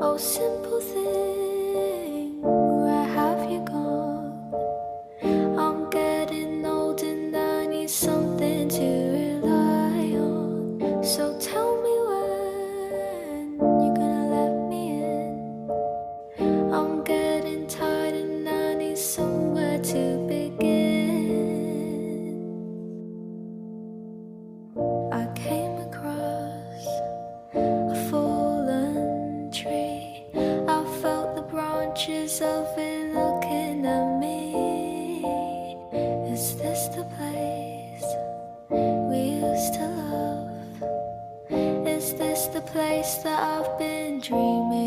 Oh, simple thing, where have you gone? I'm getting old and I need something to rely on. So tell me when you're gonna let me in. I'm getting tired and I need somewhere to begin. I came across a fallen tree. I felt the branches of it looking at me. Is this the place we used to love? Is this the place that I've been dreaming